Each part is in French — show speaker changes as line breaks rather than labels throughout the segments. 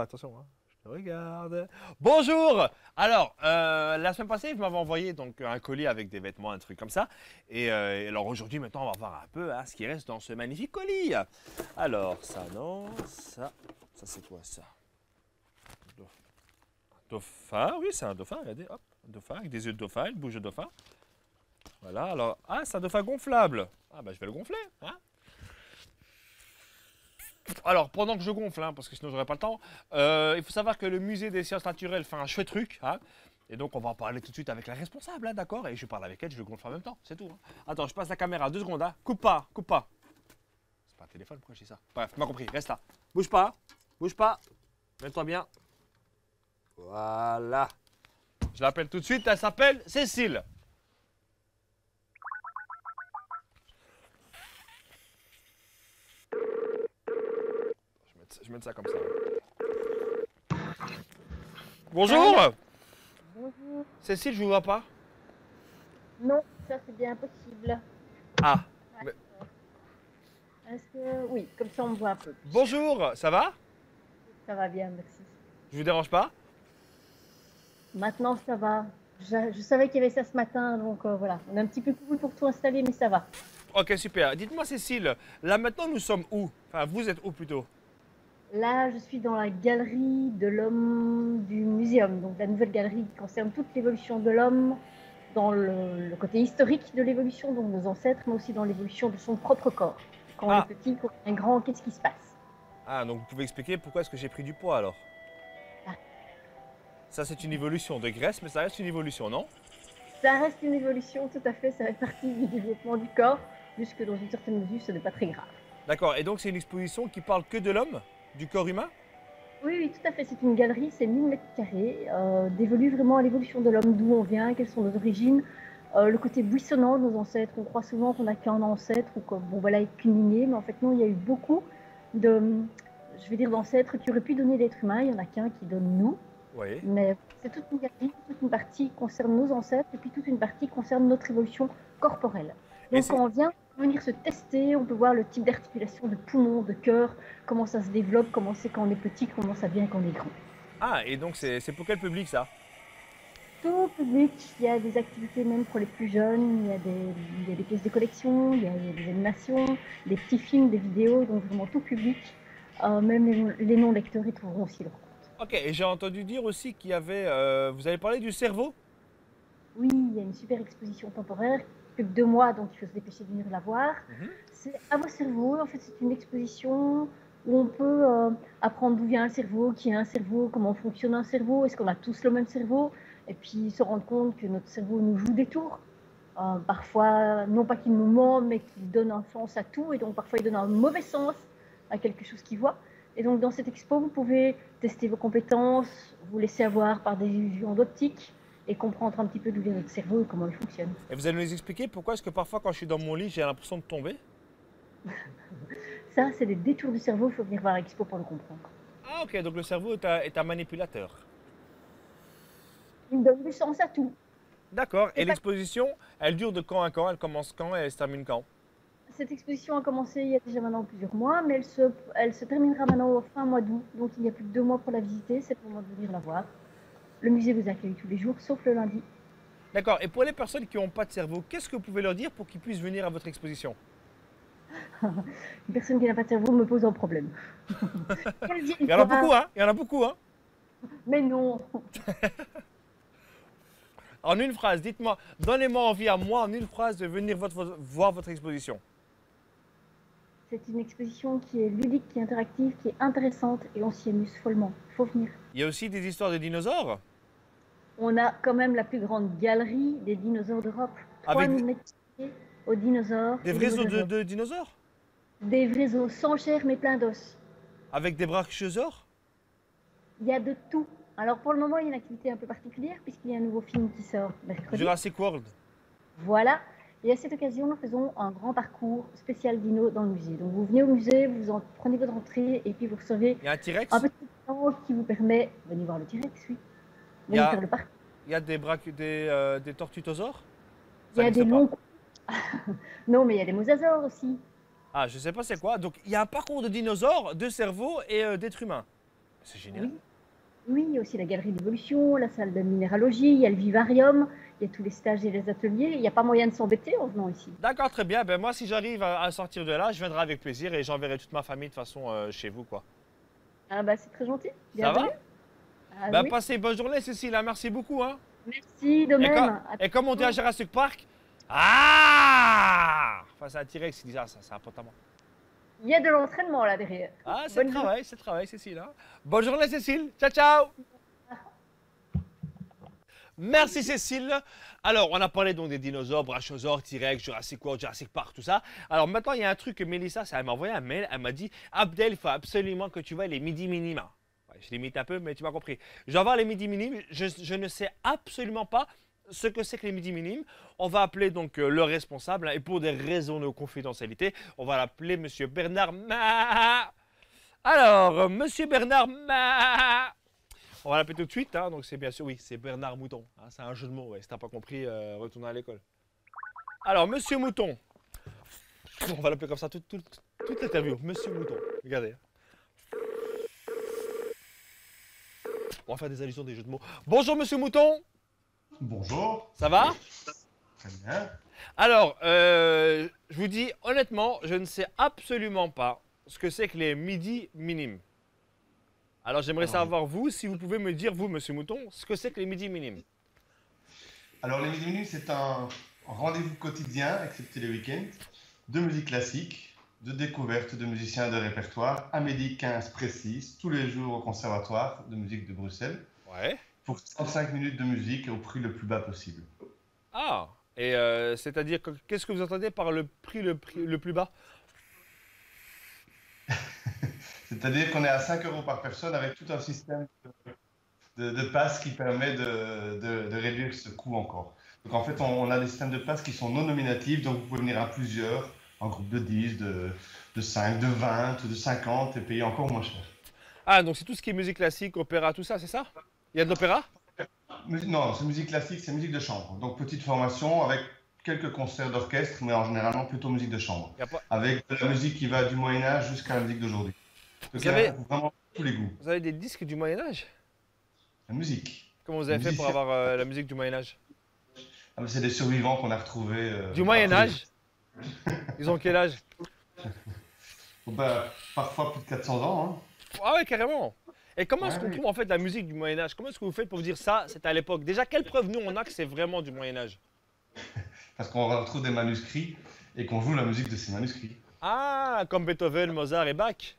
attention, hein. Je te regarde. Bonjour! Alors, la semaine passée, vous m'avez envoyé donc un colis avec des vêtements, un truc comme ça. Et alors aujourd'hui, maintenant, on va voir un peu ce qui reste dans ce magnifique colis. Alors, ça, non, ça c'est quoi ça? Dauphin, oui, c'est un dauphin, regardez, hop, un dauphin avec des yeux de dauphin, une bouche de dauphin. Voilà, alors, c'est un dauphin gonflable. Ah, bah, je vais le gonfler, hein. Alors, pendant que je gonfle, hein, parce que sinon j'aurai pas le temps, il faut savoir que le musée des sciences naturelles fait un chouette truc, hein, et donc on va en parler tout de suite avec la responsable, hein, d'accord? Et je parle avec elle, je le gonfle en même temps, c'est tout. Hein. Attends, je passe la caméra, 2 secondes, hein. Coupe pas, coupe pas. C'est pas un téléphone, pourquoi je dis ça? Bref, tu m'as compris, reste là. Bouge pas, mets-toi bien. Voilà. Je l'appelle tout de suite, elle s'appelle Cécile. Je vais mettre ça comme ça. Bonjour.
Bonjour.
Cécile, je vous vois pas.
Non, ça c'est bien possible.
Ah.
Ouais. Est-ce que... Oui, comme ça on me voit un peu.
Bonjour, ça va?
Ça va bien, merci.
Je vous dérange pas?
Maintenant ça va. Je savais qu'il y avait ça ce matin, donc voilà. On est un petit peu cool pour tout installer, mais ça va.
Ok, super. Dites-moi, Cécile, là maintenant nous sommes où? Enfin, vous êtes où plutôt?
Là, je suis dans la galerie de l'homme du muséum, donc la nouvelle galerie qui concerne toute l'évolution de l'homme, dans le côté historique de l'évolution, donc nos ancêtres, mais aussi dans l'évolution de son propre corps. Quand on est petit, quand on est grand, qu'est-ce qui se passe?
Ah, donc vous pouvez expliquer pourquoi est-ce que j'ai pris du poids alors?
Ah.
Ça, c'est une évolution de graisse, mais ça reste une évolution, non?
Ça reste une évolution, tout à fait, ça fait partie du développement du corps, jusque dans une certaine mesure, ce n'est pas très grave.
D'accord, et donc c'est une exposition qui parle que de l'homme, du corps humain?
Oui, oui, tout à fait, c'est une galerie, c'est 1000 mètres carrés, dévolue vraiment à l'évolution de l'homme, d'où on vient, quelles sont nos origines, le côté buissonnant de nos ancêtres. On croit souvent qu'on n'a qu'un ancêtre, ou qu'on bon, voilà, qu'une lignée, mais en fait non, il y a eu beaucoup je vais dire d'ancêtres qui auraient pu donner l'être humain, il n'y en a qu'un qui donne nous.
Oui.
Mais c'est toute une galerie, toute une partie concerne nos ancêtres, et puis toute une partie concerne notre évolution corporelle. Donc quand on vient venir se tester, on peut voir le type d'articulation de poumon, de cœur, comment ça se développe, comment c'est quand on est petit, comment ça devient quand on est grand.
Ah, et donc c'est pour quel public ça?
Tout public, il y a des activités même pour les plus jeunes, il y a des pièces de collection, il y a des animations, des petits films, des vidéos, donc vraiment tout public. Même les non-lecteurs y trouveront aussi leur compte.
Ok, et j'ai entendu dire aussi qu'il y avait... vous avez parlé du cerveau?
Oui, il y a une super exposition temporaire, plus de 2 mois, donc il faut se dépêcher de venir la voir. C'est à vos cerveaux, en fait c'est une exposition où on peut apprendre d'où vient un cerveau, qui est un cerveau, comment fonctionne un cerveau, est-ce qu'on a tous le même cerveau, et puis se rendre compte que notre cerveau nous joue des tours. Parfois, non pas qu'il nous ment, mais qu'il donne un sens à tout, et donc parfois il donne un mauvais sens à quelque chose qu'il voit. Et donc dans cette expo, vous pouvez tester vos compétences, vous laisser avoir par des illusions d'optique, et comprendre un petit peu d'où vient notre cerveau et comment il fonctionne.
Et vous allez nous expliquer pourquoi est-ce que parfois quand je suis dans mon lit, j'ai l'impression de tomber?
Ça, c'est des détours du cerveau, il faut venir voir l'expo pour le comprendre.
Ah ok, donc le cerveau est un manipulateur.
Il donne du sens à tout.
D'accord, et l'exposition, elle dure de quand à quand? Elle commence quand et elle se termine quand?
Cette exposition a commencé il y a déjà maintenant plusieurs mois, mais elle se terminera maintenant au fin mois d'août, donc il y a plus de 2 mois pour la visiter, c'est le moment de venir la voir. Le musée vous accueille tous les jours, sauf le lundi.
D'accord, et pour les personnes qui n'ont pas de cerveau, qu'est-ce que vous pouvez leur dire pour qu'ils puissent venir à votre exposition?
Une personne qui n'a pas de cerveau me pose un problème.
Il y en a beaucoup, hein? Il y en a beaucoup, hein?
Mais non.
En une phrase, dites-moi, donnez-moi envie à moi en une phrase de venir voir votre exposition.
C'est une exposition qui est ludique, qui est interactive, qui est intéressante et on s'y amuse follement. Il faut venir.
Il y a aussi des histoires de dinosaures?
On a quand même la plus grande galerie des dinosaures d'Europe. 3000 mètres carrés aux dinosaures.
Des vrais os de dinosaures?
Des vrais os sans chair mais plein d'os.
Avec des brachiosaures?
Il y a de tout. Alors pour le moment, il y a une activité un peu particulière puisqu'il y a un nouveau film qui sort mercredi.
Jurassic World.
Voilà. Et à cette occasion, nous faisons un grand parcours spécial dino dans le musée. Donc vous venez au musée, vous en prenez votre entrée et puis vous recevez
Il y a un T-Rex?
un petit temps qui vous permet de venir voir le T-Rex, oui.
Il y a,
faire le parcours.
il y a des tortutosaures?
Il y a des longs... Non, mais il y a des mosasaures aussi.
Ah, je sais pas c'est quoi. Donc il y a un parcours de dinosaures, de cerveaux et d'êtres humains. C'est génial.
Oui. Oui, il y a aussi la galerie d'évolution, la salle de minéralogie, il y a le vivarium, il y a tous les stages et les ateliers. Il n'y a pas moyen de s'embêter en venant ici.
D'accord, très bien. Ben moi, si j'arrive à sortir de là, je viendrai avec plaisir et j'enverrai toute ma famille de toute façon chez vous, quoi.
Ah bah c'est très gentil,
Ça
bienvenue.
va?
Ah
Ben
oui,
passez une bonne journée, Cécile, hein. Merci beaucoup, hein.
merci de
Et,
même.
et comme on dit à Jurassic Park, ah! Enfin, c'est un T-Rex qui dit ça, c'est un pote à moi.
Il y a de l'entraînement là derrière.
Ah,
Bonne journée.
c'est le travail, Cécile, hein. Bonne journée, Cécile. Ciao, ciao! Merci Cécile. Alors, on a parlé donc des dinosaures, brachiosaures, T-Rex, Jurassic World, Jurassic Park, tout ça. Alors maintenant, il y a un truc que Mélissa, elle m'a envoyé un mail, elle m'a dit « Abdel, il faut absolument que tu vois les midi minima ». Ouais, je limite un peu, mais tu m'as compris. Je vais voir les midi minimes, je ne sais absolument pas ce que c'est que les midi minimes. On va appeler donc le responsable, hein, et pour des raisons de confidentialité, on va l'appeler Monsieur Bernard Ma. Alors, Monsieur Bernard Ma. On va l'appeler tout de suite, hein, donc c'est bien sûr, oui, c'est Bernard Mouton. Hein, c'est un jeu de mots, ouais, si t'as pas compris, retourne à l'école. Alors, Monsieur Mouton. On va l'appeler comme ça toute l'interview. Monsieur Mouton, regardez. On va faire des allusions, des jeux de mots. Bonjour Monsieur Mouton.
Bonjour.
Ça va?
Très bien.
Alors, je vous dis honnêtement, je ne sais absolument pas ce que c'est que les midi minimes. Alors j'aimerais savoir, vous, si vous pouvez me dire, vous, Monsieur Mouton, ce que c'est que les midi minimes.
Alors, les Midi Minutes, c'est un rendez-vous quotidien, excepté les week-ends, de musique classique, de découverte de musiciens de répertoire, à midi 15 précise, tous les jours au Conservatoire de musique de Bruxelles,
Ouais.
pour 35 minutes de musique au prix le plus bas possible.
Ah, et c'est-à-dire, qu'est-ce que vous entendez par le prix le plus bas?
C'est-à-dire qu'on est à 5 euros par personne avec tout un système de passes qui permet de réduire ce coût encore. Donc en fait, on a des systèmes de passes qui sont non nominatifs, donc vous pouvez venir à plusieurs, en groupe de 10, de 5, de 20, de 50 et payer encore moins cher.
Ah, donc c'est tout ce qui est musique classique, opéra, tout ça, c'est ça? Il y a de l'opéra?
Non, c'est musique classique, c'est musique de chambre. Donc petite formation avec quelques concerts d'orchestre, mais en généralement plutôt musique de chambre.
Y a pas...
Avec de la musique qui va du Moyen-Âge jusqu'à la musique d'aujourd'hui. Donc il y a vraiment tous les goûts.
Vous avez des disques du Moyen-Âge?
La musique.
Comment vous avez fait pour
Musicien.
avoir la musique du Moyen-Âge?
Ah, mais c'est des survivants qu'on a retrouvés.
Du Moyen-Âge? Ils ont quel âge?
Bah, parfois plus de 400 ans.
Ah ouais, carrément. Et comment est-ce
Ah
qu'on
oui.
trouve en fait la musique du Moyen-Âge? Comment est-ce que vous faites pour vous dire ça, c'était à l'époque? Déjà, quelle preuve nous on a que c'est vraiment du Moyen-Âge?
Parce qu'on retrouve des manuscrits et qu'on joue la musique de ces manuscrits.
Ah, comme Beethoven, Mozart et Bach.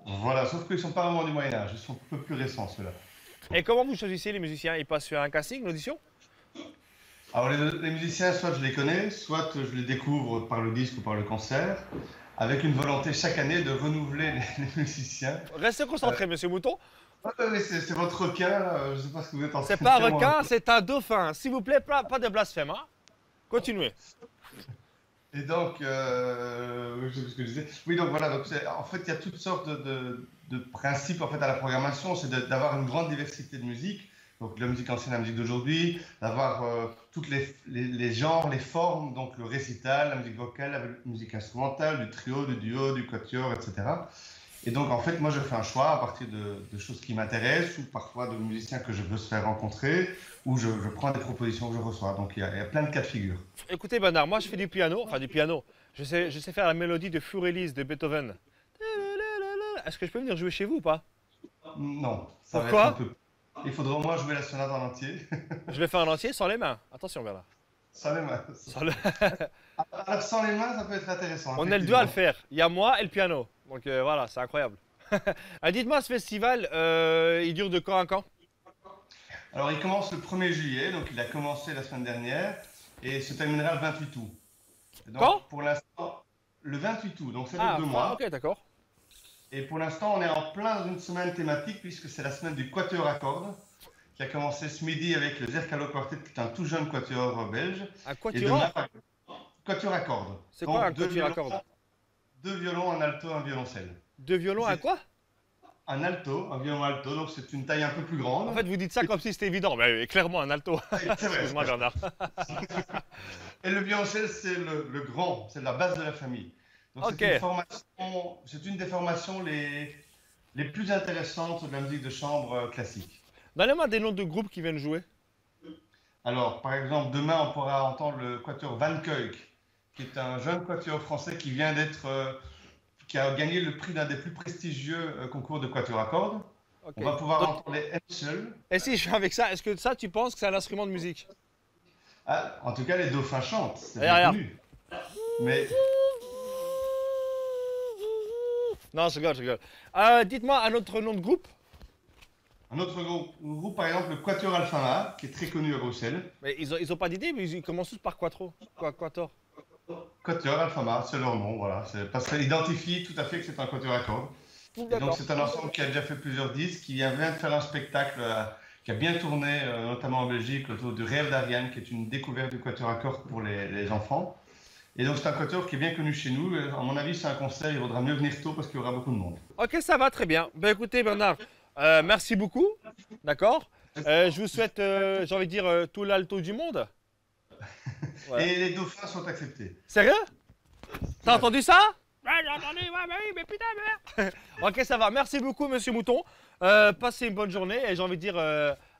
Voilà, sauf qu'ils ne sont pas vraiment du Moyen-Âge, ils sont un peu plus récents ceux-là.
Et comment vous choisissez les musiciens? Ils passent sur un casting, une audition?
Alors les musiciens, soit je les connais, soit je les découvre par le disque ou par le concert, avec une volonté chaque année de renouveler les musiciens.
Restez concentrés, monsieur Mouton.
Mais c'est votre requin, là, je ne sais pas ce que vous êtes en train
C'est
de
pas un
faire, moi.
requin, c'est un dauphin. S'il vous plaît, pas de blasphème. Hein. Continuez.
Et donc, je sais plus ce que je disais. Oui, donc voilà, donc en fait, il y a toutes sortes de principes en fait, à la programmation, c'est d'avoir une grande diversité de musique, donc la musique ancienne, la musique d'aujourd'hui, d'avoir toutes les genres, les formes, donc le récital, la musique vocale, la musique instrumentale, du trio, du duo, du quatuor, etc. Et donc, en fait, moi, je fais un choix à partir de choses qui m'intéressent ou parfois de musiciens que je veux se faire rencontrer ou je prends des propositions que je reçois. Donc, il y a plein de cas de figure.
Écoutez, Bernard, moi je fais du piano, enfin du piano. Je sais faire la mélodie de Für Elise de Beethoven. Est-ce que je peux venir jouer chez vous ou pas?
Non, ça va
Pourquoi?
être un peu... Il faudra au moins jouer la sonate en entier.
Je vais faire un entier sans les mains. Attention, Bernard.
Sans les mains. Alors, sans les mains, ça peut être intéressant.
On est le deux à le faire. Il y a moi et le piano. Donc voilà, c'est incroyable. Dites-moi, ce festival, il dure de quand à quand?
Alors, il commence le 1er juillet, donc il a commencé la semaine dernière et se terminera le 28 août. Donc,
Quand?
pour l'instant, le 28 août, donc ça fait
Ah,
2 mois.
ok, d'accord.
Et pour l'instant, on est en plein dans une semaine thématique puisque c'est la semaine du quatuor à cordes qui a commencé ce midi avec le Zerkalo Quartet, qui est un tout jeune quatuor belge.
Un
Et
quatuor?
demain, quatuor à cordes.
C'est quoi un
Donc, deux
quatuor à
violons-
cordes?
2 violons, un alto, un violoncelle.
Deux violons à quoi?
Un alto, un violon alto, donc c'est une taille un peu plus grande.
En fait, vous dites ça comme si c'était évident. Mais clairement, un alto.
C'est vrai.
Excuse-moi, Bernard.
Et le violoncelle, c'est le grand, c'est la base de la famille. Donc
Ok.
c'est une des formations les plus intéressantes de la musique de chambre classique.
Donnez-moi des noms de groupes qui viennent jouer.
Alors, par exemple, demain, on pourra entendre le quatuor Van Kuijk, qui est un jeune quatuor français qui vient qui a gagné le prix d'un des plus prestigieux concours de quatuor à cordes.
Ok.
On va pouvoir
Donc,
entendre les Henschel.
et si je fais avec ça, est-ce que ça, tu penses que c'est un instrument de musique?
Ah, en tout cas, les dauphins chantent, c'est bien
Regarde.
connu. Mais
Non, je rigole, je rigole. Dites-moi un autre nom de groupe.
un autre groupe, par exemple, le Quatuor Alfama, qui est très connu à Bruxelles.
Mais ils ont pas d'idée, mais ils commencent tous par quattro. Quator.
Quatuor Alfama, c'est leur nom, voilà. Parce que ça identifie tout à fait que c'est un quatuor à cordes. Et donc,
D'accord.
c'est un ensemble qui a déjà fait plusieurs disques, qui vient de faire un spectacle qui a bien tourné, notamment en Belgique, autour du Rêve d'Ariane, qui est une découverte du quatuor à cordes pour les enfants. Et donc, c'est un quatuor qui est bien connu chez nous. À mon avis, c'est un concert, il vaudra mieux venir tôt parce qu'il y aura beaucoup de monde.
Ok, ça va, très bien. Ben écoutez, Bernard, merci beaucoup. D'accord. Je vous souhaite, j'ai envie de dire, tout l'alto du monde. Ouais.
Et les dauphins sont acceptés.
Sérieux? T'as entendu ça? Ouais, j'ai entendu, ouais, bah oui, mais putain, merde. Ok, ça va. Merci beaucoup, monsieur Mouton. Passez une bonne journée et j'ai envie de dire,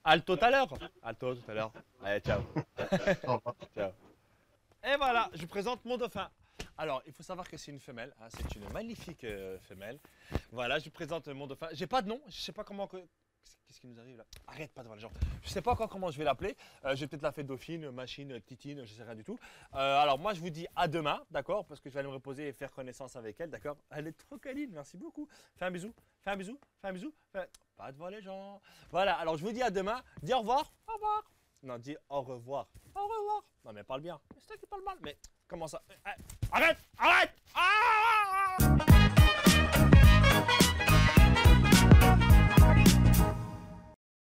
alto tout à l'heure. Alto tout à l'heure. Allez, ciao.
Au revoir.
Ciao. Et voilà, je vous présente mon dauphin. Alors, il faut savoir que c'est une femelle, hein, c'est une magnifique femelle. Voilà, je vous présente mon dauphin. J'ai pas de nom, je sais pas comment... Qu'est-ce qui nous arrive là? Arrête pas devant les gens. Je sais pas encore comment je vais l'appeler. Je vais peut-être la faire dauphine, machine, titine, je sais rien du tout. Alors moi, je vous dis à demain, d'accord? Parce que je vais aller me reposer et faire connaissance avec elle, d'accord? Elle est trop câline, merci beaucoup. Fais un bisou, fais un bisou, fais un bisou. Pas devant les gens. Voilà, alors je vous dis à demain. Dis au revoir. Au revoir. Non, dis au revoir. Au revoir. Non, mais parle bien. Mais c'est toi qui parle mal. Mais comment ça? Arrête! Arrête! Ah!